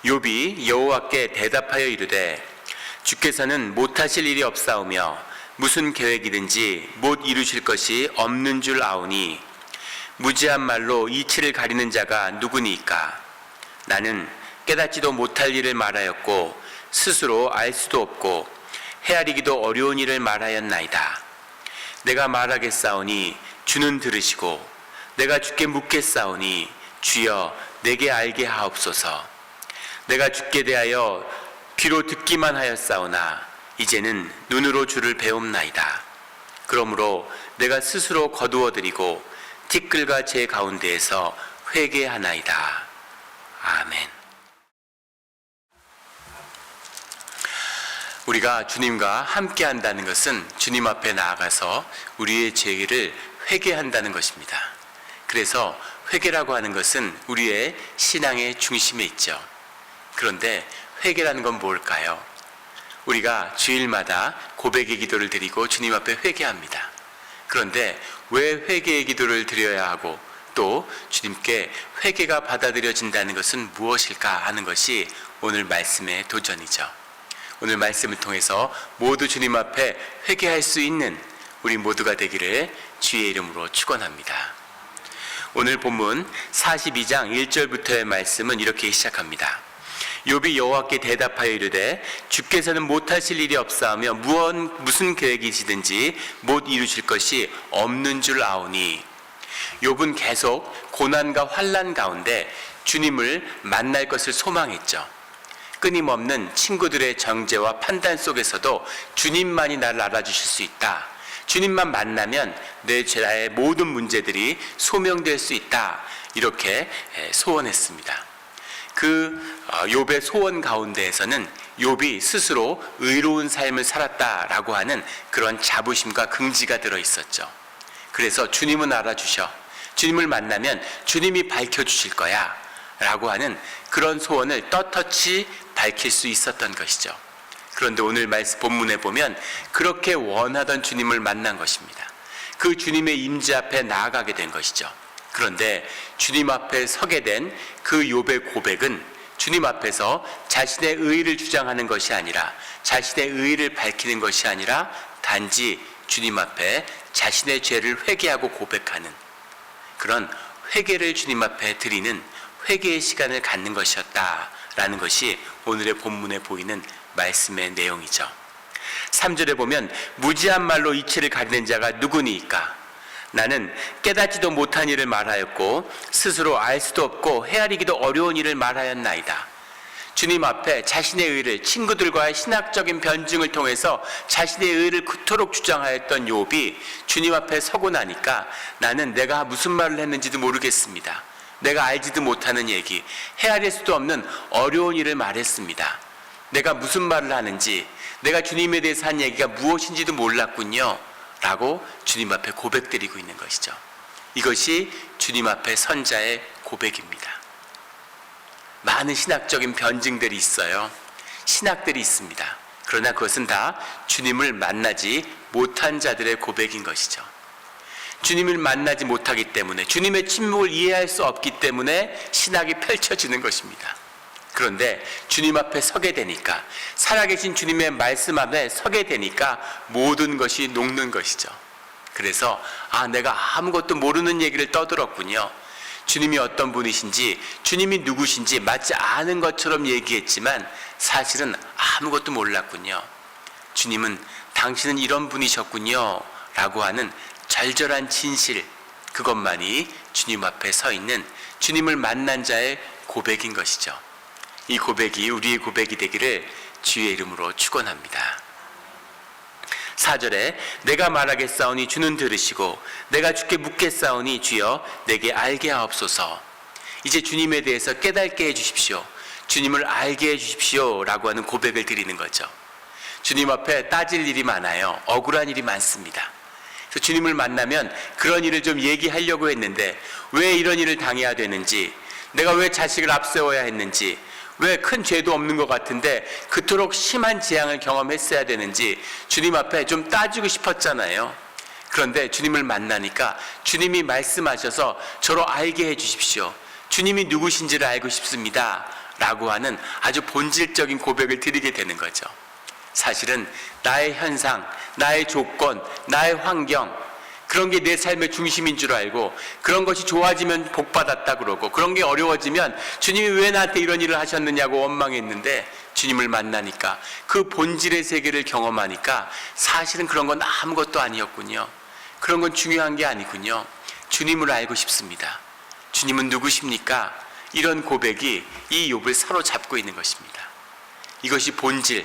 욥이 여호와께 대답하여 이르되 주께서는 못하실 일이 없사오며 무슨 계획이든지 못 이루실 것이 없는 줄 아오니 무지한 말로 이치를 가리는 자가 누구니까? 나는 깨닫지도 못할 일을 말하였고 스스로 알 수도 없고 헤아리기도 어려운 일을 말하였나이다. 내가 말하겠사오니 주는 들으시고 내가 주께 묻겠사오니 주여 내게 알게 하옵소서. 내가 주께 대하여 귀로 듣기만 하였사오나 이제는 눈으로 주를 배움나이다. 그러므로 내가 스스로 거두어드리고 티끌과 제 가운데에서 회개하나이다. 아멘. 우리가 주님과 함께 한다는 것은 주님 앞에 나아가서 우리의 죄를 회개한다는 것입니다. 그래서 회개라고 하는 것은 우리의 신앙의 중심에 있죠. 그런데 회개라는 건 뭘까요? 우리가 주일마다 고백의 기도를 드리고 주님 앞에 회개합니다. 그런데 왜 회개의 기도를 드려야 하고 또 주님께 회개가 받아들여진다는 것은 무엇일까 하는 것이 오늘 말씀의 도전이죠. 오늘 말씀을 통해서 모두 주님 앞에 회개할 수 있는 우리 모두가 되기를 주의 이름으로 축원합니다. 오늘 본문 42장 1절부터의 말씀은 이렇게 시작합니다. 욥이 여호와께 대답하여 이르되 주께서는 못하실 일이 없사하며 무슨 계획이시든지 못 이루실 것이 없는 줄 아오니. 욥은 계속 고난과 환난 가운데 주님을 만날 것을 소망했죠. 끊임없는 친구들의 정죄와 판단 속에서도 주님만이 나를 알아주실 수 있다. 주님만 만나면 내 죄의 모든 문제들이 소명될 수 있다. 이렇게 소원했습니다. 그 욥의 소원 가운데에서는 욥이 스스로 의로운 삶을 살았다라고 하는 그런 자부심과 긍지가 들어있었죠. 그래서 주님은 알아주셔. 주님을 만나면 주님이 밝혀주실 거야 라고 하는 그런 소원을 떳떳이 밝힐 수 있었던 것이죠. 그런데 오늘 말씀 본문에 보면 그렇게 원하던 주님을 만난 것입니다. 그 주님의 임재 앞에 나아가게 된 것이죠. 그런데 주님 앞에 서게 된 그 욥의 고백은 주님 앞에서 자신의 의의를 주장하는 것이 아니라 자신의 의의를 밝히는 것이 아니라 단지 주님 앞에 자신의 죄를 회개하고 고백하는 그런 회개를 주님 앞에 드리는 회개의 시간을 갖는 것이었다라는 것이 오늘의 본문에 보이는 말씀의 내용이죠. 3절에 보면 무지한 말로 이치를 가리는 자가 누구니까? 나는 깨닫지도 못한 일을 말하였고 스스로 알 수도 없고 헤아리기도 어려운 일을 말하였나이다. 주님 앞에 자신의 의를 친구들과의 신학적인 변증을 통해서 자신의 의를 그토록 주장하였던 욥이 주님 앞에 서고 나니까 나는 내가 무슨 말을 했는지도 모르겠습니다. 내가 알지도 못하는 얘기, 헤아릴 수도 없는 어려운 일을 말했습니다. 내가 무슨 말을 하는지, 내가 주님에 대해서 한 얘기가 무엇인지도 몰랐군요 라고 주님 앞에 고백드리고 있는 것이죠. 이것이 주님 앞에 선자의 고백입니다. 많은 신학적인 변증들이 있어요. 신학들이 있습니다. 그러나 그것은 다 주님을 만나지 못한 자들의 고백인 것이죠. 주님을 만나지 못하기 때문에 주님의 침묵을 이해할 수 없기 때문에 신학이 펼쳐지는 것입니다. 그런데 주님 앞에 서게 되니까 살아계신 주님의 말씀 앞에 서게 되니까 모든 것이 녹는 것이죠. 그래서 내가 아무것도 모르는 얘기를 떠들었군요. 주님이 어떤 분이신지 주님이 누구신지 맞지 않은 것처럼 얘기했지만 사실은 아무것도 몰랐군요. 주님은 당신은 이런 분이셨군요 라고 하는 절절한 진실, 그것만이 주님 앞에 서 있는 주님을 만난 자의 고백인 것이죠. 이 고백이 우리의 고백이 되기를 주의 이름으로 축원합니다. 4절에 내가 말하겠사오니 주는 들으시고 내가 주께 묻겠사오니 주여 내게 알게 하옵소서. 이제 주님에 대해서 깨닫게 해주십시오. 주님을 알게 해주십시오 라고 하는 고백을 드리는 거죠. 주님 앞에 따질 일이 많아요. 억울한 일이 많습니다. 그래서 주님을 만나면 그런 일을 좀 얘기하려고 했는데 왜 이런 일을 당해야 되는지, 내가 왜 자식을 앞세워야 했는지, 왜 큰 죄도 없는 것 같은데 그토록 심한 재앙을 경험했어야 되는지 주님 앞에 좀 따지고 싶었잖아요. 그런데 주님을 만나니까 주님이 말씀하셔서 저로 알게 해주십시오. 주님이 누구신지를 알고 싶습니다 라고 하는 아주 본질적인 고백을 드리게 되는 거죠. 사실은 나의 현상, 나의 조건, 나의 환경, 그런 게 내 삶의 중심인 줄 알고, 그런 것이 좋아지면 복받았다 그러고, 그런 게 어려워지면 주님이 왜 나한테 이런 일을 하셨느냐고 원망했는데, 주님을 만나니까, 그 본질의 세계를 경험하니까 사실은 그런 건 아무것도 아니었군요. 그런 건 중요한 게 아니군요. 주님을 알고 싶습니다. 주님은 누구십니까? 이런 고백이 이 욥을 사로잡고 있는 것입니다. 이것이 본질,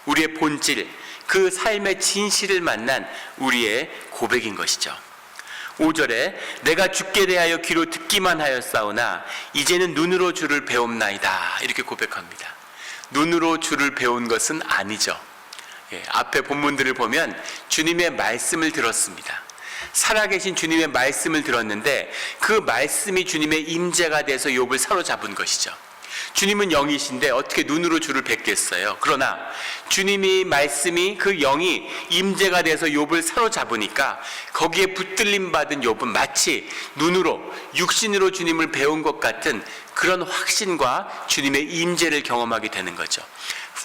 우리의 본질, 그 삶의 진실을 만난 우리의 고백인 것이죠. 5절에 내가 주께 대하여 귀로 듣기만 하였사오나 이제는 눈으로 주를 배움나이다, 이렇게 고백합니다. 눈으로 주를 배운 것은 아니죠. 앞에 본문들을 보면 주님의 말씀을 들었습니다. 살아계신 주님의 말씀을 들었는데 그 말씀이 주님의 임재가 돼서 욥을 사로잡은 것이죠. 주님은 영이신데 어떻게 눈으로 주를 뵙겠어요? 그러나 주님이 말씀이, 그 영이 임재가 돼서 욥을 사로잡으니까 거기에 붙들림 받은 욥은 마치 눈으로, 육신으로 주님을 배운 것 같은 그런 확신과 주님의 임재를 경험하게 되는 거죠.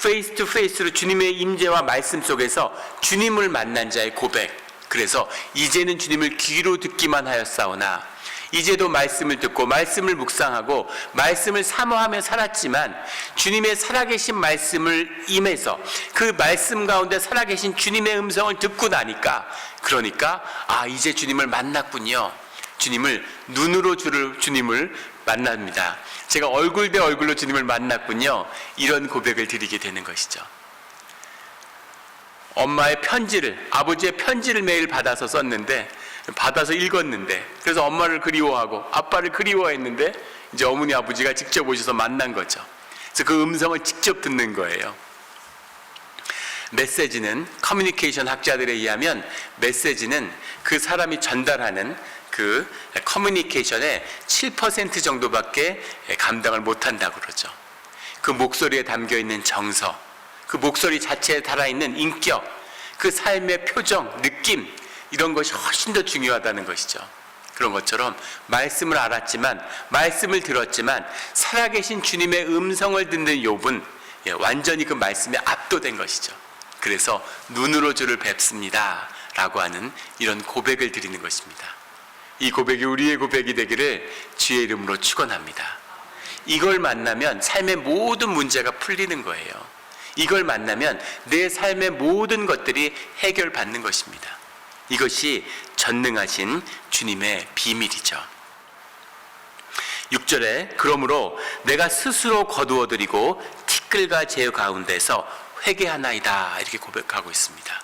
페이스 투 페이스로 주님의 임재와 말씀 속에서 주님을 만난 자의 고백. 그래서 이제는 주님을 귀로 듣기만 하였사오나, 이제도 말씀을 듣고 말씀을 묵상하고 말씀을 사모하며 살았지만 주님의 살아계신 말씀을 임해서 그 말씀 가운데 살아계신 주님의 음성을 듣고 나니까, 그러니까 이제 주님을 만났군요. 주님을 눈으로 주님을 만납니다. 제가 얼굴 대 얼굴로 주님을 만났군요. 이런 고백을 드리게 되는 것이죠. 엄마의 편지를, 아버지의 편지를 매일 받아서 읽었는데, 그래서 엄마를 그리워하고 아빠를 그리워했는데 이제 어머니 아버지가 직접 오셔서 만난 거죠. 그래서 그 음성을 직접 듣는 거예요. 메시지는, 커뮤니케이션 학자들에 의하면 메시지는 그 사람이 전달하는 그 커뮤니케이션의 7% 정도밖에 감당을 못한다고 그러죠. 그 목소리에 담겨있는 정서, 그 목소리 자체에 달아있는 인격, 그 삶의 표정, 느낌, 이런 것이 훨씬 더 중요하다는 것이죠. 그런 것처럼 말씀을 알았지만, 말씀을 들었지만 살아계신 주님의 음성을 듣는 욥은 완전히 그 말씀에 압도된 것이죠. 그래서 눈으로 주를 뵙습니다 라고 하는 이런 고백을 드리는 것입니다. 이 고백이 우리의 고백이 되기를 주의 이름으로 축원합니다. 이걸 만나면 삶의 모든 문제가 풀리는 거예요. 이걸 만나면 내 삶의 모든 것들이 해결받는 것입니다. 이것이 전능하신 주님의 비밀이죠. 6절에 그러므로 내가 스스로 거두어드리고 티끌과 제 가운데서 회개하나이다, 이렇게 고백하고 있습니다.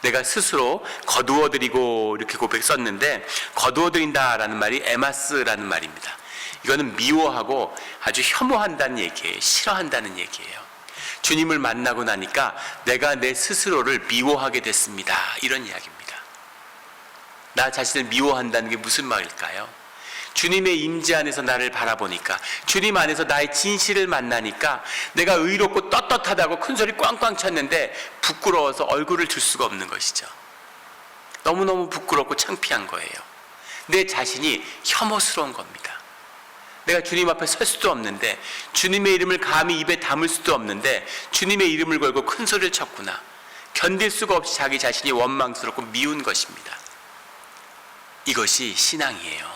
내가 스스로 거두어드리고 이렇게 고백 썼는데, 거두어드린다라는 말이 에마스라는 말입니다. 이거는 미워하고 아주 혐오한다는 얘기예요. 싫어한다는 얘기예요. 주님을 만나고 나니까 내가 내 스스로를 미워하게 됐습니다, 이런 이야기입니다. 나 자신을 미워한다는 게 무슨 말일까요? 주님의 임재 안에서 나를 바라보니까, 주님 안에서 나의 진실을 만나니까 내가 의롭고 떳떳하다고 큰소리 꽝꽝 쳤는데 부끄러워서 얼굴을 들 수가 없는 것이죠. 너무너무 부끄럽고 창피한 거예요. 내 자신이 혐오스러운 겁니다. 내가 주님 앞에 설 수도 없는데, 주님의 이름을 감히 입에 담을 수도 없는데 주님의 이름을 걸고 큰소리를 쳤구나. 견딜 수가 없이 자기 자신이 원망스럽고 미운 것입니다. 이것이 신앙이에요.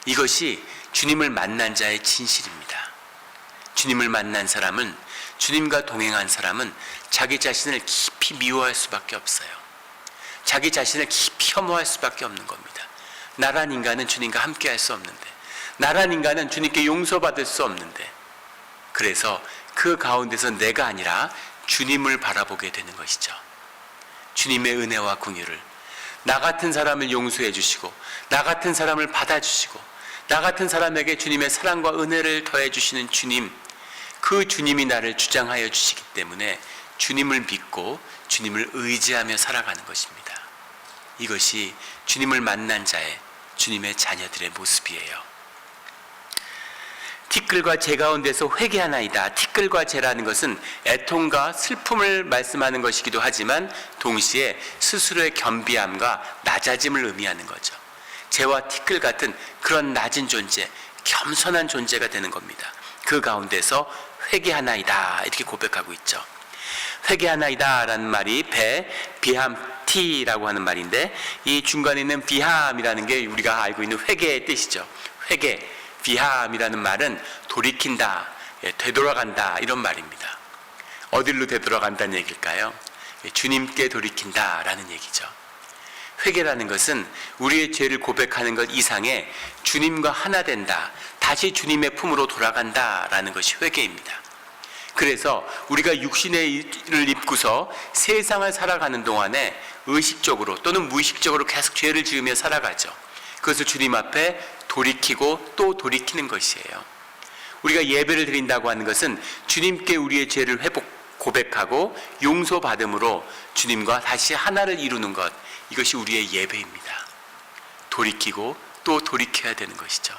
이것이 주님을 만난 자의 진실입니다. 주님을 만난 사람은, 주님과 동행한 사람은 자기 자신을 깊이 미워할 수밖에 없어요. 자기 자신을 깊이 혐오할 수밖에 없는 겁니다. 나란 인간은 주님과 함께 할 수 없는데, 나란 인간은 주님께 용서받을 수 없는데, 그래서 그 가운데서 내가 아니라 주님을 바라보게 되는 것이죠. 주님의 은혜와 긍휼을, 나 같은 사람을 용서해 주시고, 나 같은 사람을 받아주시고, 나 같은 사람에게 주님의 사랑과 은혜를 더해 주시는 주님, 그 주님이 나를 주장하여 주시기 때문에 주님을 믿고 주님을 의지하며 살아가는 것입니다. 이것이 주님을 만난 자의, 주님의 자녀들의 모습이에요. 티끌과 재 가운데서 회개하나이다. 티끌과 재라는 것은 애통과 슬픔을 말씀하는 것이기도 하지만 동시에 스스로의 겸비함과 낮아짐을 의미하는 거죠. 재와 티끌 같은 그런 낮은 존재, 겸손한 존재가 되는 겁니다. 그 가운데서 회개하나이다 이렇게 고백하고 있죠. 회개하나이다 라는 말이 비함티라고 하는 말인데, 이 중간에 있는 비함이라는 게 우리가 알고 있는 회개의 뜻이죠. 회개, 비함이라는 말은 돌이킨다, 되돌아간다 이런 말입니다. 어디로 되돌아간다는 얘기일까요? 주님께 돌이킨다 라는 얘기죠. 회개라는 것은 우리의 죄를 고백하는 것 이상의 주님과 하나 된다, 다시 주님의 품으로 돌아간다 라는 것이 회개입니다. 그래서 우리가 육신의 일을 입고서 세상을 살아가는 동안에 의식적으로 또는 무의식적으로 계속 죄를 지으며 살아가죠. 그것을 주님 앞에 돌이키고 또 돌이키는 것이에요. 우리가 예배를 드린다고 하는 것은 주님께 우리의 죄를 고백하고 용서받음으로 주님과 다시 하나를 이루는 것, 이것이 우리의 예배입니다. 돌이키고 또 돌이켜야 되는 것이죠.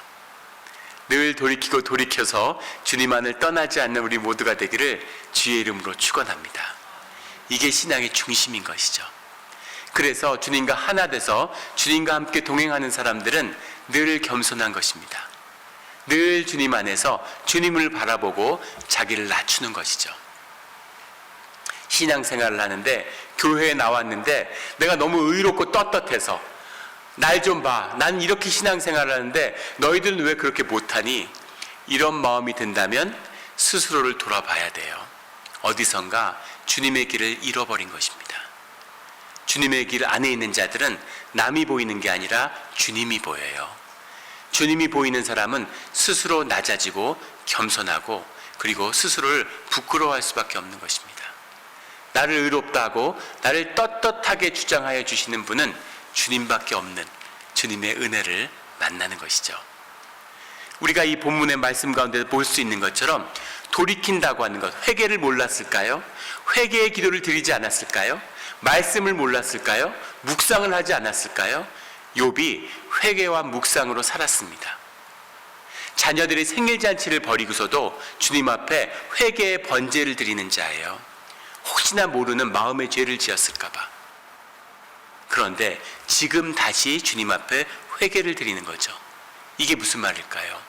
늘 돌이키고 돌이켜서 주님 안을 떠나지 않는 우리 모두가 되기를 주의 이름으로 축원합니다. 이게 신앙의 중심인 것이죠. 그래서 주님과 하나 돼서 주님과 함께 동행하는 사람들은 늘 겸손한 것입니다. 늘 주님 안에서 주님을 바라보고 자기를 낮추는 것이죠. 신앙생활을 하는데 교회에 나왔는데 내가 너무 의롭고 떳떳해서 날 좀 봐, 난 이렇게 신앙생활을 하는데 너희들은 왜 그렇게 못하니? 이런 마음이 든다면 스스로를 돌아봐야 돼요. 어디선가 주님의 길을 잃어버린 것입니다. 주님의 길 안에 있는 자들은 남이 보이는 게 아니라 주님이 보여요. 주님이 보이는 사람은 스스로 낮아지고 겸손하고 그리고 스스로를 부끄러워할 수밖에 없는 것입니다. 나를 의롭다 하고 나를 떳떳하게 주장하여 주시는 분은 주님밖에 없는 주님의 은혜를 만나는 것이죠. 우리가 이 본문의 말씀 가운데 볼 수 있는 것처럼 돌이킨다고 하는 것, 회개를 몰랐을까요? 회개의 기도를 드리지 않았을까요? 말씀을 몰랐을까요? 묵상을 하지 않았을까요? 욥이 회개와 묵상으로 살았습니다. 자녀들이 생일잔치를 벌이고서도 주님 앞에 회개의 번제를 드리는 자예요. 혹시나 모르는 마음의 죄를 지었을까 봐. 그런데 지금 다시 주님 앞에 회개를 드리는 거죠. 이게 무슨 말일까요?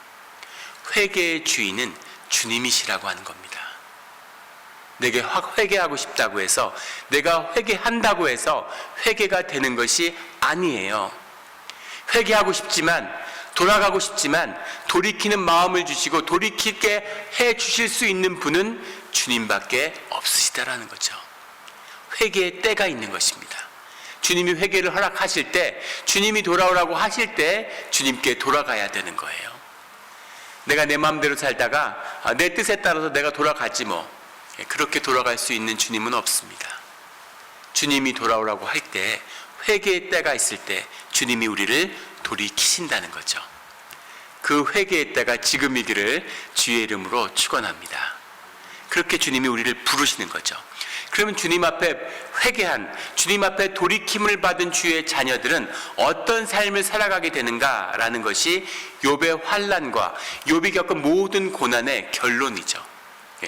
회개의 주인은 주님이시라고 하는 겁니다. 내게 회개하고 싶다고 해서, 내가 회개한다고 해서 회개가 되는 것이 아니에요. 회개하고 싶지만, 돌아가고 싶지만 돌이키는 마음을 주시고 돌이키게 해 주실 수 있는 분은 주님밖에 없으시다라는 거죠. 회개의 때가 있는 것입니다. 주님이 회개를 허락하실 때, 주님이 돌아오라고 하실 때 주님께 돌아가야 되는 거예요. 내가 내 마음대로 살다가 내 뜻에 따라서 내가 돌아가지 뭐, 그렇게 돌아갈 수 있는 주님은 없습니다. 주님이 돌아오라고 할 때, 회개의 때가 있을 때 주님이 우리를 돌이키신다는 거죠. 그 회개의 때가 지금이기를 주의 이름으로 축원합니다. 그렇게 주님이 우리를 부르시는 거죠. 그러면 주님 앞에 회개한, 주님 앞에 돌이킴을 받은 주의 자녀들은 어떤 삶을 살아가게 되는가라는 것이 욥의 환난과 욥이 겪은 모든 고난의 결론이죠.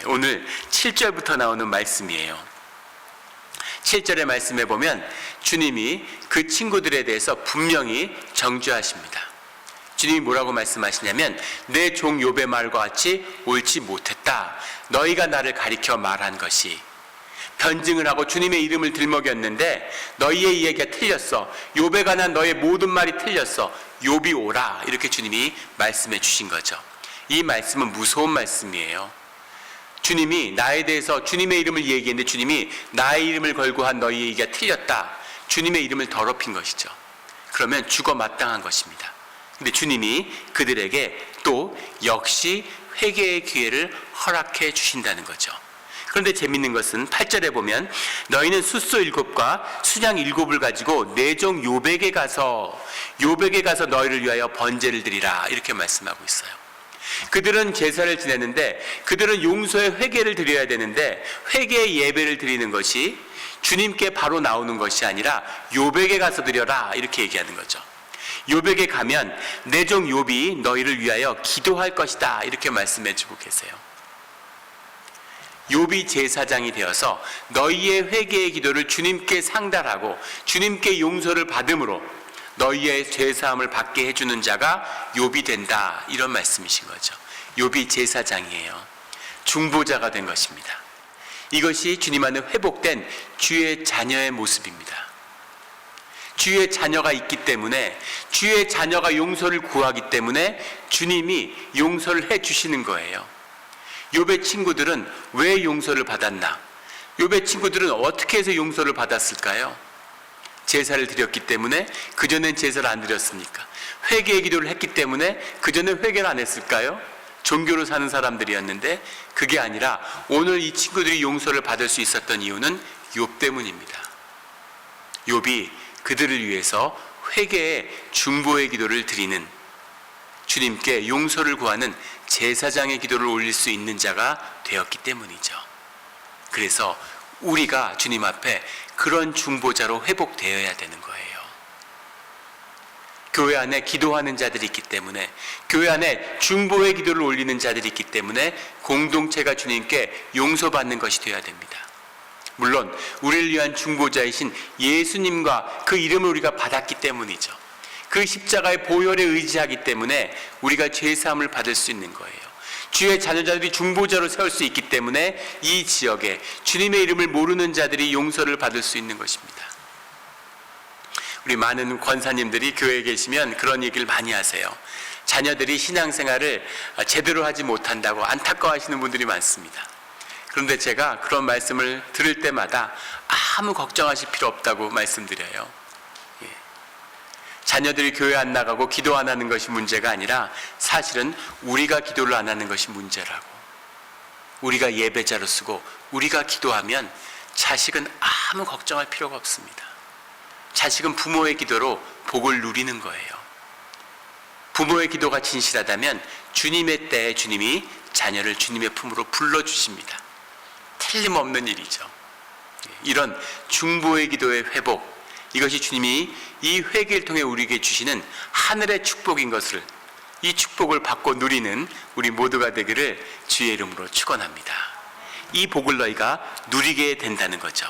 오늘 7절부터 나오는 말씀이에요. 7절의 말씀에 보면 주님이 그 친구들에 대해서 분명히 정죄하십니다. 주님이 뭐라고 말씀하시냐면, 내 종 욥의 말과 같이 옳지 못했다. 너희가 나를 가리켜 말한 것이. 변증을 하고 주님의 이름을 들먹였는데 너희의 이야기가 틀렸어. 욥에 관한 너의 모든 말이 틀렸어. 욥이 오라. 이렇게 주님이 말씀해 주신 거죠. 이 말씀은 무서운 말씀이에요. 주님이 나에 대해서 주님의 이름을 얘기했는데 주님이 나의 이름을 걸고 한 너희의 얘기가 틀렸다. 주님의 이름을 더럽힌 것이죠. 그러면 죽어 마땅한 것입니다. 근데 주님이 그들에게 또 역시 회개의 기회를 허락해 주신다는 거죠. 그런데 재밌는 것은 8절에 보면, 너희는 숫소 7과 순양 7을 가지고 내 종 욥에게 가서 너희를 위하여 번제를 드리라. 이렇게 말씀하고 있어요. 그들은 제사를 지내는데, 그들은 용서의 회개를 드려야 되는데, 회개의 예배를 드리는 것이 주님께 바로 나오는 것이 아니라 욥에게 가서 드려라. 이렇게 얘기하는 거죠. 욥에게 가면 내 종 욥이 너희를 위하여 기도할 것이다. 이렇게 말씀해 주고 계세요. 욥이 제사장이 되어서 너희의 회개의 기도를 주님께 상달하고 주님께 용서를 받음으로 너희의 죄사함을 받게 해주는 자가 욥이 된다. 이런 말씀이신 거죠. 욥이 제사장이에요. 중보자가 된 것입니다. 이것이 주님 안에 회복된 주의 자녀의 모습입니다. 주의 자녀가 있기 때문에, 주의 자녀가 용서를 구하기 때문에 주님이 용서를 해 주시는 거예요. 욥의 친구들은 왜 용서를 받았나? 욥의 친구들은 어떻게 해서 용서를 받았을까요? 제사를 드렸기 때문에? 그전엔 제사를 안 드렸습니까? 회개의 기도를 했기 때문에? 그전엔 회개를 안 했을까요? 종교로 사는 사람들이었는데 그게 아니라 오늘 이 친구들이 용서를 받을 수 있었던 이유는 욥 때문입니다. 욥이 그들을 위해서 회개의 중보의 기도를 드리는, 주님께 용서를 구하는 제사장의 기도를 올릴 수 있는 자가 되었기 때문이죠. 그래서 우리가 주님 앞에 그런 중보자로 회복되어야 되는 거예요. 교회 안에 기도하는 자들이 있기 때문에, 교회 안에 중보의 기도를 올리는 자들이 있기 때문에 공동체가 주님께 용서받는 것이 되어야 됩니다. 물론 우리를 위한 중보자이신 예수님과 그 이름을 우리가 받았기 때문이죠. 그 십자가의 보혈에 의지하기 때문에 우리가 죄사함을 받을 수 있는 거예요. 주의 자녀자들이 중보자로 세울 수 있기 때문에 이 지역에 주님의 이름을 모르는 자들이 용서를 받을 수 있는 것입니다. 우리 많은 권사님들이 교회에 계시면 그런 얘기를 많이 하세요. 자녀들이 신앙생활을 제대로 하지 못한다고 안타까워하시는 분들이 많습니다. 그런데 제가 그런 말씀을 들을 때마다 아무 걱정하실 필요 없다고 말씀드려요. 자녀들이 교회 안 나가고 기도 안 하는 것이 문제가 아니라 사실은 우리가 기도를 안 하는 것이 문제라고. 우리가 예배자로 쓰고 우리가 기도하면 자식은 아무 걱정할 필요가 없습니다. 자식은 부모의 기도로 복을 누리는 거예요. 부모의 기도가 진실하다면 주님의 때에 주님이 자녀를 주님의 품으로 불러주십니다. 틀림없는 일이죠. 이런 중보의 기도의 회복, 이것이 주님이 이 회개를 통해 우리에게 주시는 하늘의 축복인 것을, 이 축복을 받고 누리는 우리 모두가 되기를 주의 이름으로 축원합니다. 이 복을 너희가 누리게 된다는 거죠.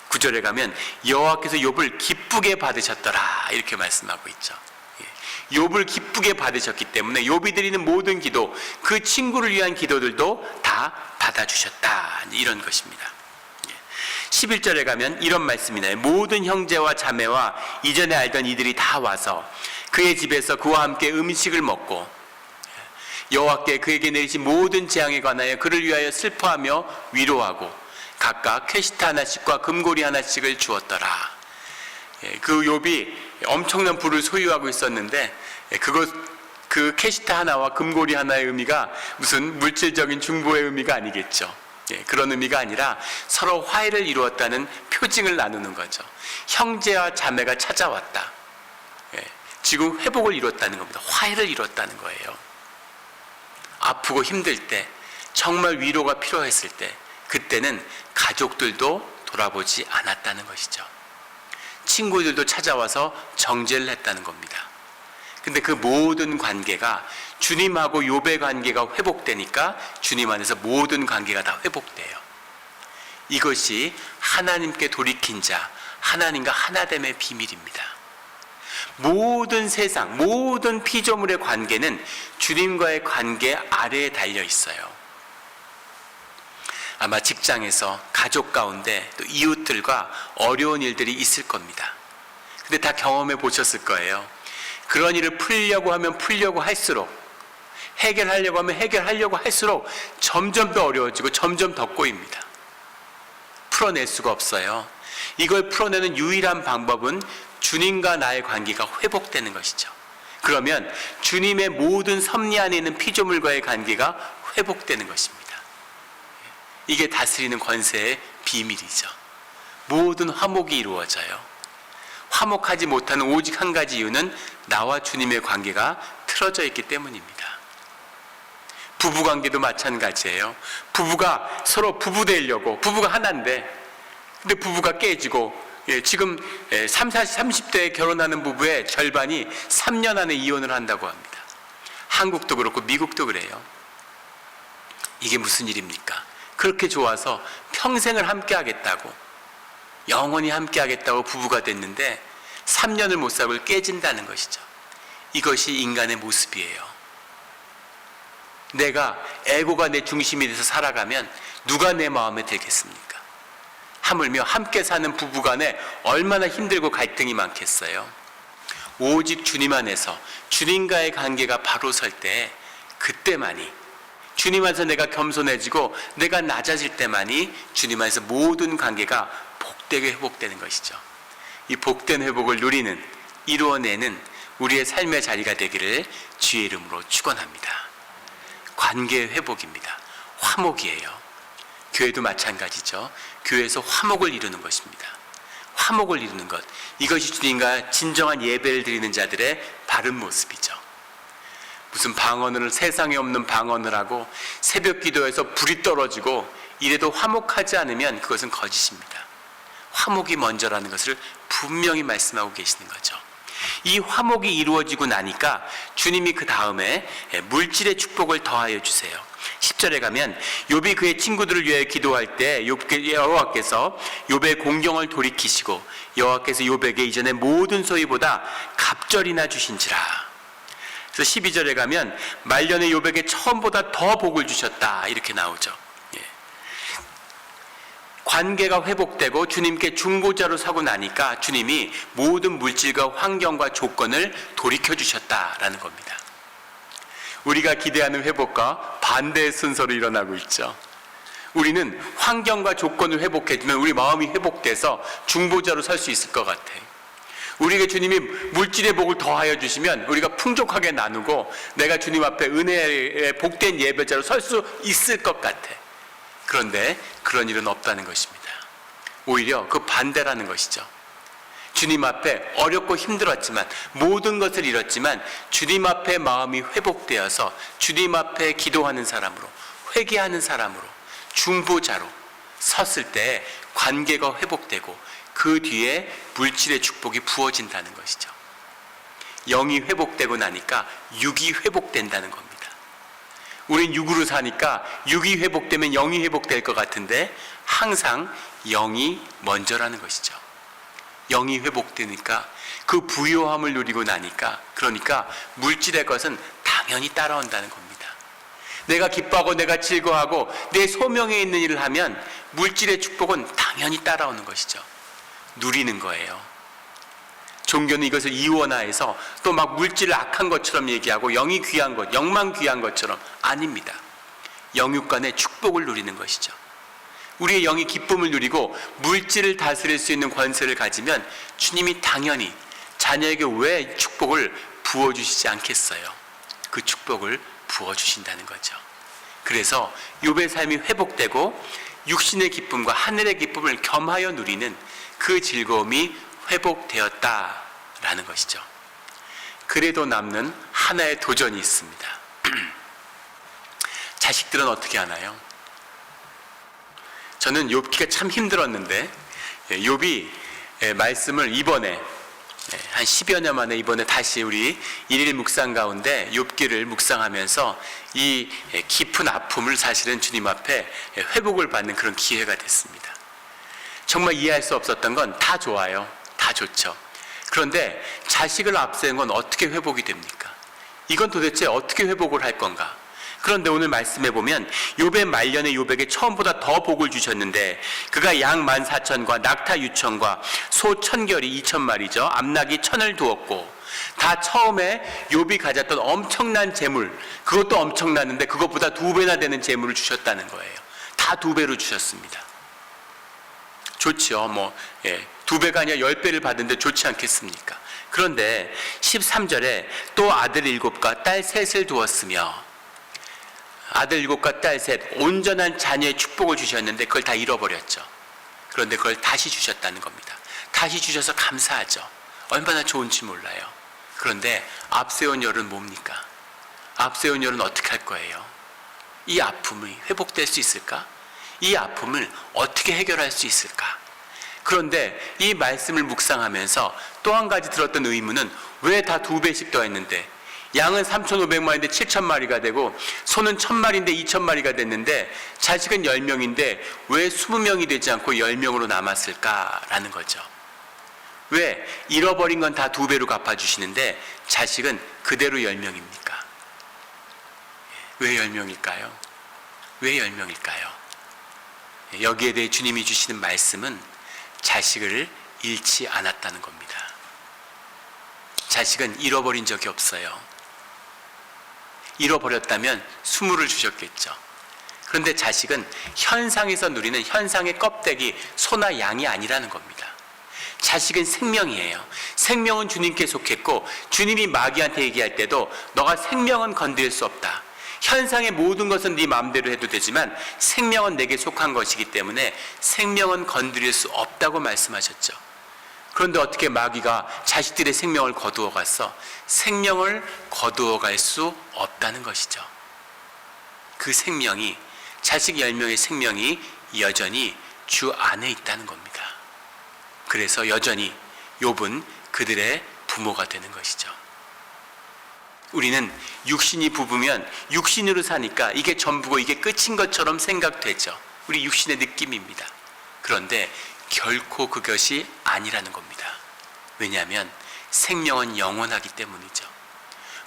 9절에 가면 여호와께서 욥을 기쁘게 받으셨더라 이렇게 말씀하고 있죠. 욥을 기쁘게 받으셨기 때문에 욥이 드리는 모든 기도, 그 친구를 위한 기도들도 다 받아주셨다, 이런 것입니다. 11절에 가면 이런 말씀이 나요. 모든 형제와 자매와 이전에 알던 이들이 다 와서 그의 집에서 그와 함께 음식을 먹고 여호와께 그에게 내리신 모든 재앙에 관하여 그를 위하여 슬퍼하며 위로하고 각각 캐시트 하나씩과 금고리 하나씩을 주었더라. 그 욥이 엄청난 부를 소유하고 있었는데 그 캐시트 하나와 금고리 하나의 의미가 무슨 물질적인 중보의 의미가 아니겠죠. 그런 의미가 아니라 서로 화해를 이루었다는 표징을 나누는 거죠. 형제와 자매가 찾아왔다. 지금 회복을 이뤘다는 겁니다. 화해를 이뤘다는 거예요. 아프고 힘들 때, 정말 위로가 필요했을 때, 그때는 가족들도 돌아보지 않았다는 것이죠. 친구들도 찾아와서 정죄를 했다는 겁니다. 근데 그 모든 관계가 주님하고 욥의 관계가 회복되니까 주님 안에서 모든 관계가 다 회복돼요. 이것이 하나님께 돌이킨 자, 하나님과 하나됨의 비밀입니다. 모든 세상, 모든 피조물의 관계는 주님과의 관계 아래에 달려 있어요. 아마 직장에서, 가족 가운데, 또 이웃들과 어려운 일들이 있을 겁니다. 근데 다 경험해 보셨을 거예요. 그런 일을 풀려고 하면 풀려고 할수록, 해결하려고 하면 해결하려고 할수록 점점 더 어려워지고 점점 더 꼬입니다. 풀어낼 수가 없어요. 이걸 풀어내는 유일한 방법은 주님과 나의 관계가 회복되는 것이죠. 그러면 주님의 모든 섭리 안에 있는 피조물과의 관계가 회복되는 것입니다. 이게 다스리는 권세의 비밀이죠. 모든 화목이 이루어져요. 화목하지 못하는 오직 한 가지 이유는 나와 주님의 관계가 틀어져 있기 때문입니다. 부부관계도 마찬가지예요. 부부가 서로 부부 되려고, 부부가 하나인데 근데 부부가 깨지고, 지금 30대에 결혼하는 부부의 절반이 3년 안에 이혼을 한다고 합니다. 한국도 그렇고 미국도 그래요. 이게 무슨 일입니까? 그렇게 좋아서 평생을 함께 하겠다고, 영원히 함께 하겠다고 부부가 됐는데 3년을 못 살고 깨진다는 것이죠. 이것이 인간의 모습이에요. 내가 에고가 내 중심이 돼서 살아가면 누가 내 마음에 들겠습니까? 하물며 함께 사는 부부간에 얼마나 힘들고 갈등이 많겠어요. 오직 주님 안에서 주님과의 관계가 바로 설 때, 그때만이, 주님 안에서 내가 겸손해지고 내가 낮아질 때만이 주님 안에서 모든 관계가 복되게 회복되는 것이죠. 이 복된 회복을 누리는, 이루어내는 우리의 삶의 자리가 되기를 주의 이름으로 축원합니다. 관계의 회복입니다. 화목이에요. 교회도 마찬가지죠. 교회에서 화목을 이루는 것입니다. 화목을 이루는 것, 이것이 주님과 진정한 예배를 드리는 자들의 바른 모습이죠. 무슨 방언을, 세상에 없는 방언을 하고 새벽 기도에서 불이 떨어지고 이래도 화목하지 않으면 그것은 거짓입니다. 화목이 먼저라는 것을 분명히 말씀하고 계시는 거죠. 이 화목이 이루어지고 나니까 주님이 그 다음에 물질의 축복을 더하여 주세요. 10절에 가면 욥이 그의 친구들을 위해 기도할 때 여호와께서 욥의 공경을 돌이키시고 여호와께서 욥에게 이전의 모든 소유보다 갑절이나 주신지라. 그래서 12절에 가면 말년에 욥에게 처음보다 더 복을 주셨다, 이렇게 나오죠. 관계가 회복되고 주님께 중보자로 서고 나니까 주님이 모든 물질과 환경과 조건을 돌이켜주셨다라는 겁니다. 우리가 기대하는 회복과 반대의 순서로 일어나고 있죠. 우리는 환경과 조건을 회복해주면 우리 마음이 회복돼서 중보자로 설 수 있을 것 같아요. 우리에게 주님이 물질의 복을 더하여 주시면 우리가 풍족하게 나누고 내가 주님 앞에 은혜의 복된 예배자로 설 수 있을 것 같아. 그런데 그런 일은 없다는 것입니다. 오히려 그 반대라는 것이죠. 주님 앞에 어렵고 힘들었지만, 모든 것을 잃었지만 주님 앞에 마음이 회복되어서 주님 앞에 기도하는 사람으로, 회개하는 사람으로, 중보자로 섰을 때 관계가 회복되고 그 뒤에 물질의 축복이 부어진다는 것이죠. 영이 회복되고 나니까 육이 회복된다는 겁니다. 우린 육으로 사니까 육이 회복되면 영이 회복될 것 같은데 항상 영이 먼저라는 것이죠. 영이 회복되니까 그 부요함을 누리고 나니까, 그러니까 물질의 것은 당연히 따라온다는 겁니다. 내가 기뻐하고 내가 즐거워하고 내 소명에 있는 일을 하면 물질의 축복은 당연히 따라오는 것이죠. 누리는 거예요. 종교는 이것을 이원화해서 또 막 물질을 악한 것처럼 얘기하고 영이 귀한 것, 영만 귀한 것처럼, 아닙니다. 영육간의 축복을 누리는 것이죠. 우리의 영이 기쁨을 누리고 물질을 다스릴 수 있는 권세를 가지면 주님이 당연히 자녀에게 왜 축복을 부어주시지 않겠어요? 그 축복을 부어주신다는 거죠. 그래서 욥의 삶이 회복되고 육신의 기쁨과 하늘의 기쁨을 겸하여 누리는 그 즐거움이 회복되었다라는 것이죠. 그래도 남는 하나의 도전이 있습니다. 자식들은 어떻게 하나요? 저는 욥기가 참 힘들었는데 욥이 말씀을 이번에 한 10여 년 만에 이번에 다시 우리 일일 묵상 가운데 욥기를 묵상하면서 이 깊은 아픔을 사실은 주님 앞에 회복을 받는 그런 기회가 됐습니다. 정말 이해할 수 없었던 건 다 좋아요. 다 좋죠. 그런데 자식을 앞세운 건 어떻게 회복이 됩니까? 이건 도대체 어떻게 회복을 할 건가? 그런데 오늘 말씀해 보면 욥의 말년에 욥에게 처음보다 더 복을 주셨는데 그가 양 14,000과 낙타 6,000과 소 1,000결이 2,000마리죠. 암낙이 1,000을 두었고, 다 처음에 욥이 가졌던 엄청난 재물, 그것도 엄청났는데 그것보다 2배나 되는 재물을 주셨다는 거예요. 다 2배로 주셨습니다. 좋죠. 2배가 아니라 10배를 받는데 좋지 않겠습니까? 그런데 13절에 또 아들 7과 딸 3을 두었으며, 아들 7과 딸 3, 온전한 자녀의 축복을 주셨는데 그걸 다 잃어버렸죠. 그런데 그걸 다시 주셨다는 겁니다. 다시 주셔서 감사하죠. 얼마나 좋은지 몰라요. 그런데 앞세운 열은 뭡니까? 앞세운 열은 어떻게 할 거예요? 이 아픔이 회복될 수 있을까? 이 아픔을 어떻게 해결할 수 있을까? 그런데 이 말씀을 묵상하면서 또 한 가지 들었던 의문은, 왜 다 2배씩 더했는데 양은 3,500마리인데 7,000마리가 되고 소는 1,000마리인데 2,000마리가 됐는데 자식은 10명인데 왜 20명이 되지 않고 10명으로 남았을까라는 거죠. 왜 잃어버린 건 다 2배로 갚아주시는데 자식은 그대로 10명입니까? 왜 10명일까요? 왜 10명일까요? 여기에 대해 주님이 주시는 말씀은 자식을 잃지 않았다는 겁니다. 자식은 잃어버린 적이 없어요. 잃어버렸다면 수물을 주셨겠죠. 그런데 자식은 현상에서 누리는 현상의 껍데기, 소나 양이 아니라는 겁니다. 자식은 생명이에요. 생명은 주님께 속했고, 주님이 마귀한테 얘기할 때도 너가 생명은 건드릴 수 없다. 현상의 모든 것은 네 마음대로 해도 되지만 생명은 내게 속한 것이기 때문에 생명은 건드릴 수 없다고 말씀하셨죠. 그런데 어떻게 마귀가 자식들의 생명을 거두어 갔어? 생명을 거두어 갈 수 없다는 것이죠. 그 생명이, 자식 10명의 생명이 여전히 주 안에 있다는 겁니다. 그래서 여전히 욥은 그들의 부모가 되는 것이죠. 우리는 육신이 부부면 육신으로 사니까 이게 전부고 이게 끝인 것처럼 생각되죠. 우리 육신의 느낌입니다. 그런데 결코 그것이 아니라는 겁니다. 왜냐하면 생명은 영원하기 때문이죠.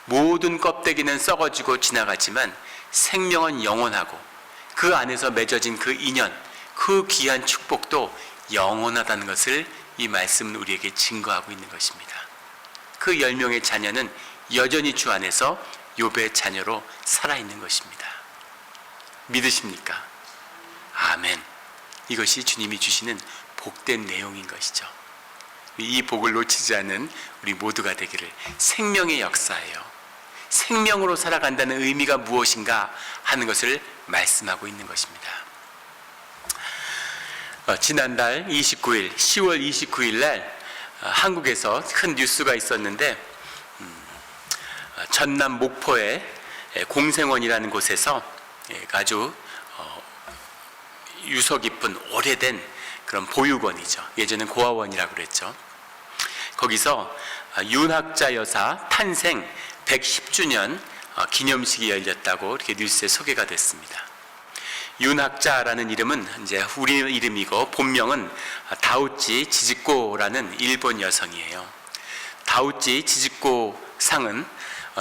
모든 껍데기는 썩어지고 지나가지만 생명은 영원하고 그 안에서 맺어진 그 인연, 그 귀한 축복도 영원하다는 것을 이 말씀은 우리에게 증거하고 있는 것입니다. 그 10명의 자녀는 여전히 주 안에서 욥의 자녀로 살아있는 것입니다. 믿으십니까? 아멘. 이것이 주님이 주시는 복된 내용인 것이죠. 이 복을 놓치지 않는 우리 모두가 되기를. 생명의 역사예요. 생명으로 살아간다는 의미가 무엇인가 하는 것을 말씀하고 있는 것입니다. 지난달 29일, 10월 29일 날 한국에서 큰 뉴스가 있었는데, 전남 목포의 공생원이라는 곳에서 아주 유서 깊은 오래된 그런 보육원이죠. 예전엔 고아원이라고 그랬죠. 거기서 윤학자 여사 탄생 110주년 기념식이 열렸다고 이렇게 뉴스에 소개가 됐습니다. 윤학자라는 이름은 이제 우리 이름이고 본명은 다우치 지지코라는 일본 여성이에요. 다우치 지지코 상은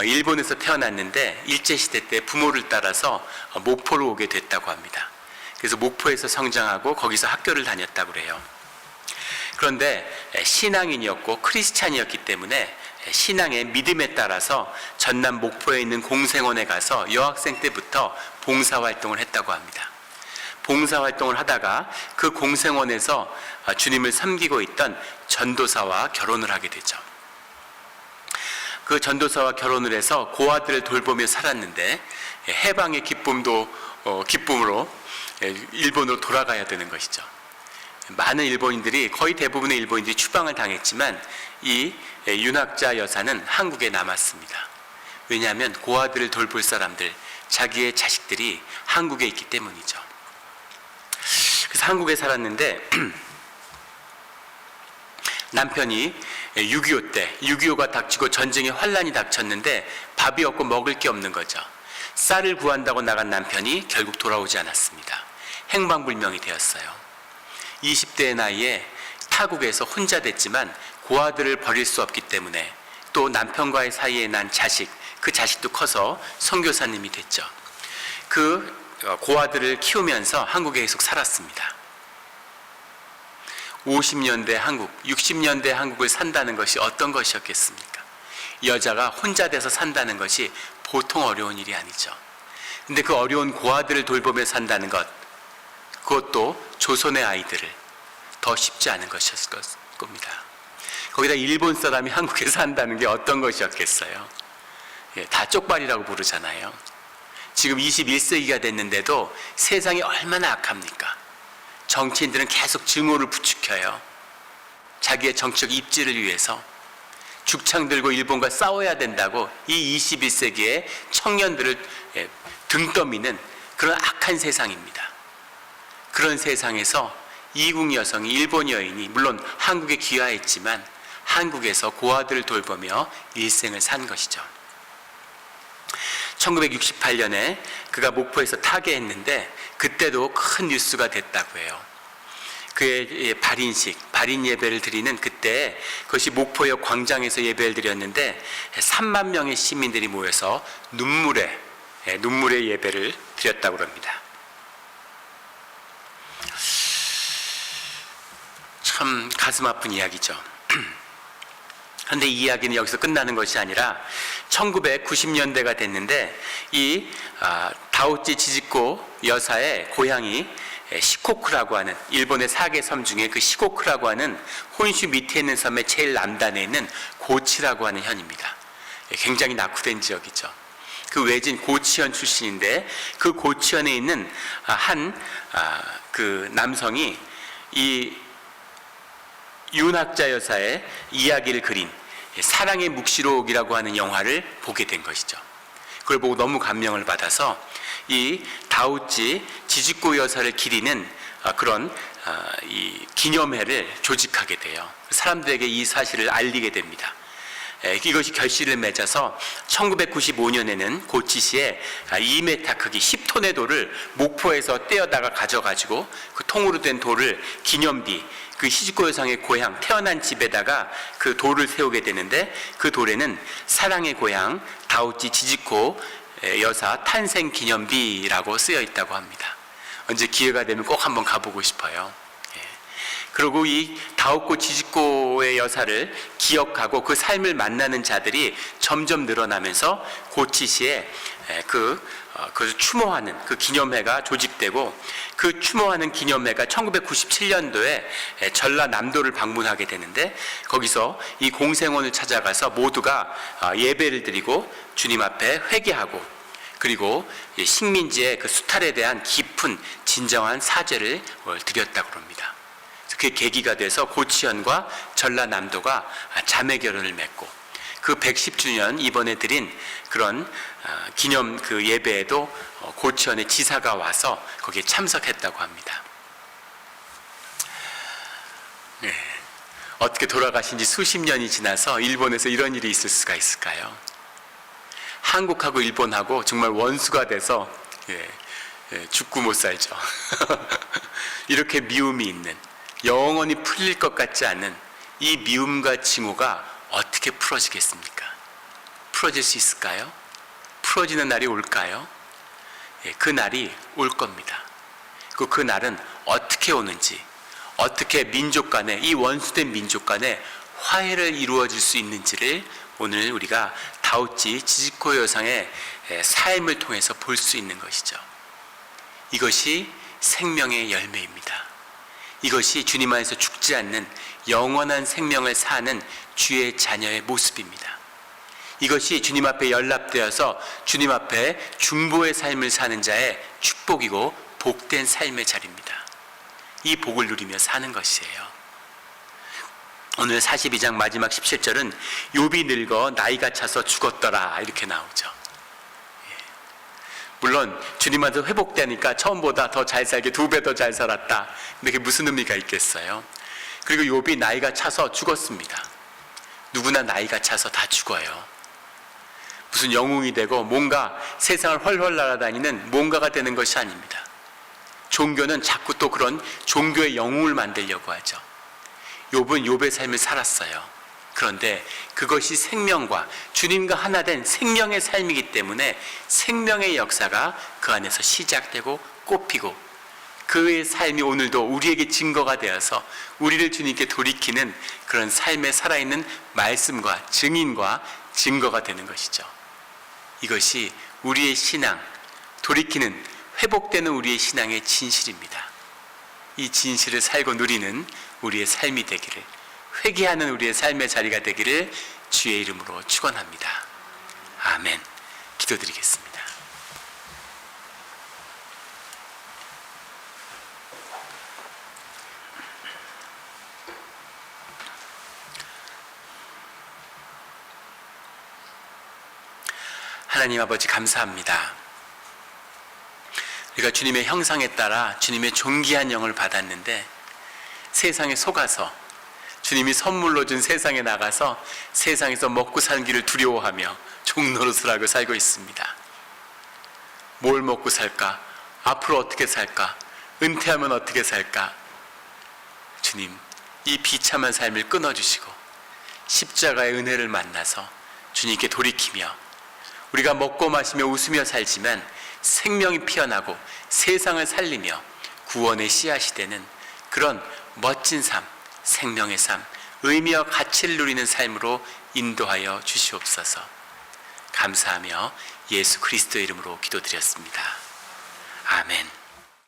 일본에서 태어났는데 일제시대 때 부모를 따라서 목포로 오게 됐다고 합니다. 그래서 목포에서 성장하고 거기서 학교를 다녔다고 그래요. 그런데 신앙인이었고 크리스찬이었기 때문에 신앙의 믿음에 따라서 전남 목포에 있는 공생원에 가서 여학생 때부터 봉사활동을 했다고 합니다. 봉사활동을 하다가 그 공생원에서 주님을 섬기고 있던 전도사와 결혼을 하게 되죠. 그 전도사와 결혼을 해서 고아들을 돌보며 살았는데 해방의 기쁨으로 일본으로 돌아가야 되는 것이죠. 많은 일본인들이, 거의 대부분의 일본인들이 추방을 당했지만 이 윤학자 여사는 한국에 남았습니다. 왜냐하면 고아들을 돌볼 사람들, 자기의 자식들이 한국에 있기 때문이죠. 그래서 한국에 살았는데 남편이 6.25 때 6.25가 닥치고 전쟁의 환란이 닥쳤는데 밥이 없고 먹을 게 없는 거죠. 쌀을 구한다고 나간 남편이 결국 돌아오지 않았습니다. 행방불명이 되었어요. 20대의 나이에 타국에서 혼자 됐지만 고아들을 버릴 수 없기 때문에 또 남편과의 사이에 난 자식, 그 자식도 커서 선교사님이 됐죠. 그 고아들을 키우면서 한국에 계속 살았습니다. 50년대 한국, 60년대 한국을 산다는 것이 어떤 것이었겠습니까? 여자가 혼자 돼서 산다는 것이 보통 어려운 일이 아니죠. 근데 그 어려운 고아들을 돌보며 산다는 것, 그것도 조선의 아이들을, 더 쉽지 않은 것이었을 겁니다. 거기다 일본 사람이 한국에 산다는 게 어떤 것이었겠어요? 다 쪽발이라고 부르잖아요. 지금 21세기가 됐는데도 세상이 얼마나 악합니까? 정치인들은 계속 증오를 부추겨요. 자기의 정치적 입지를 위해서 죽창 들고 일본과 싸워야 된다고 이 21세기의 청년들을 등 떠미는 그런 악한 세상입니다. 그런 세상에서 이국 여성이, 일본 여인이 물론 한국에 귀화했지만 한국에서 고아들을 돌보며 일생을 산 것이죠. 1968년에 그가 목포에서 타계했는데 그때도 큰 뉴스가 됐다고 해요. 그의 발인 예배를 드리는 그때, 그것이 목포역 광장에서 예배를 드렸는데 3만 명의 시민들이 모여서 눈물의 눈물의 예배를 드렸다고 합니다. 참 가슴 아픈 이야기죠. 그런데 이 이야기는 여기서 끝나는 것이 아니라 1990년대가 됐는데 이 다오치 지지코 여사의 고향이 시코쿠라고 하는 일본의 4개 섬 중에 그 시코쿠라고 하는 혼슈 밑에 있는 섬의 제일 남단에 있는 고치라고 하는 현입니다. 굉장히 낙후된 지역이죠. 그 외진 고치현 출신인데 그 고치현에 있는 그 남성이 이 윤학자 여사의 이야기를 그린 사랑의 묵시록이라고 하는 영화를 보게 된 것이죠. 그걸 보고 너무 감명을 받아서 이 다오치 지지코 여사를 기리는 그런 이 기념회를 조직하게 돼요. 사람들에게 이 사실을 알리게 됩니다. 이것이 결실을 맺어서 1995년에는 고치시에 2m 크기 10톤의 돌을 목포에서 떼어다가 가져가지고 그 통으로 된 돌을 기념비, 그 시지코 여상의 고향 태어난 집에다가 그 돌을 세우게 되는데 그 돌에는 사랑의 고향 다오치 지지코 여사 탄생 기념비라고 쓰여 있다고 합니다. 언제 기회가 되면 꼭 한번 가보고 싶어요. 그리고 이 다오코 지지코의 여사를 기억하고 그 삶을 만나는 자들이 점점 늘어나면서 고치시에 그 추모하는 그 기념회가 조직되고 그 추모하는 기념회가 1997년도에 전라남도를 방문하게 되는데 거기서 이 공생원을 찾아가서 모두가 예배를 드리고 주님 앞에 회개하고 그리고 식민지의 그 수탈에 대한 깊은 진정한 사죄를 드렸다고 합니다. 그게 계기가 돼서 고치현과 전라남도가 자매 결혼을 맺고 그 110주년 이번에 드린 그런 기념 그 예배에도 고치현의 지사가 와서 거기에 참석했다고 합니다. 네. 어떻게 돌아가신 지 수십 년이 지나서 일본에서 이런 일이 있을 수가 있을까요? 한국하고 일본하고 정말 원수가 돼서 죽고 못 살죠. 이렇게 미움이 있는 영원히 풀릴 것 같지 않은 이 미움과 징후가 어떻게 풀어지겠습니까? 풀어질 수 있을까요? 풀어지는 날이 올까요? 그 날이 올 겁니다. 그 날은 어떻게 오는지, 어떻게 민족 간에, 이 원수된 민족 간에 화해를 이루어질 수 있는지를 오늘 우리가 다오치 지지코 여상의 삶을 통해서 볼 수 있는 것이죠. 이것이 생명의 열매입니다. 이것이 주님 안에서 죽지 않는 영원한 생명을 사는 주의 자녀의 모습입니다. 이것이 주님 앞에 연락되어서 주님 앞에 중보의 삶을 사는 자의 축복이고 복된 삶의 자리입니다. 이 복을 누리며 사는 것이에요. 오늘 42장 마지막 17절은 욥이 늙어 나이가 차서 죽었더라 이렇게 나오죠. 물론 주님한테 회복되니까 처음보다 더 잘 살게 2배 더 잘 살았다. 근데 그게 무슨 의미가 있겠어요? 그리고 욥이 나이가 차서 죽었습니다. 누구나 나이가 차서 다 죽어요. 무슨 영웅이 되고 뭔가 세상을 훨훨 날아다니는 뭔가가 되는 것이 아닙니다. 종교는 자꾸 또 그런 종교의 영웅을 만들려고 하죠. 욥은 욥의 삶을 살았어요. 그런데 그것이 생명과 주님과 하나 된 생명의 삶이기 때문에 생명의 역사가 그 안에서 시작되고 꽃피고 그의 삶이 오늘도 우리에게 증거가 되어서 우리를 주님께 돌이키는 그런 삶에 살아있는 말씀과 증인과 증거가 되는 것이죠. 이것이 우리의 신앙, 돌이키는 회복되는 우리의 신앙의 진실입니다. 이 진실을 살고 누리는 우리의 삶이 되기를, 회개하는 우리의 삶의 자리가 되기를 주의 이름으로 축원합니다. 아멘. 기도드리겠습니다. 하나님 아버지 감사합니다. 우리가 주님의 형상에 따라 주님의 존귀한 영을 받았는데 세상에 속아서 주님이 선물로 준 세상에 나가서 세상에서 먹고 사는 길을 두려워하며 종노릇을 하고 살고 있습니다. 뭘 먹고 살까? 앞으로 어떻게 살까? 은퇴하면 어떻게 살까? 주님, 이 비참한 삶을 끊어주시고 십자가의 은혜를 만나서 주님께 돌이키며 우리가 먹고 마시며 웃으며 살지만 생명이 피어나고 세상을 살리며 구원의 씨앗이 되는 그런 멋진 삶, 생명의 삶, 의미와 가치를 누리는 삶으로 인도하여 주시옵소서. 감사하며 예수 그리스도의 이름으로 기도드렸습니다. 아멘.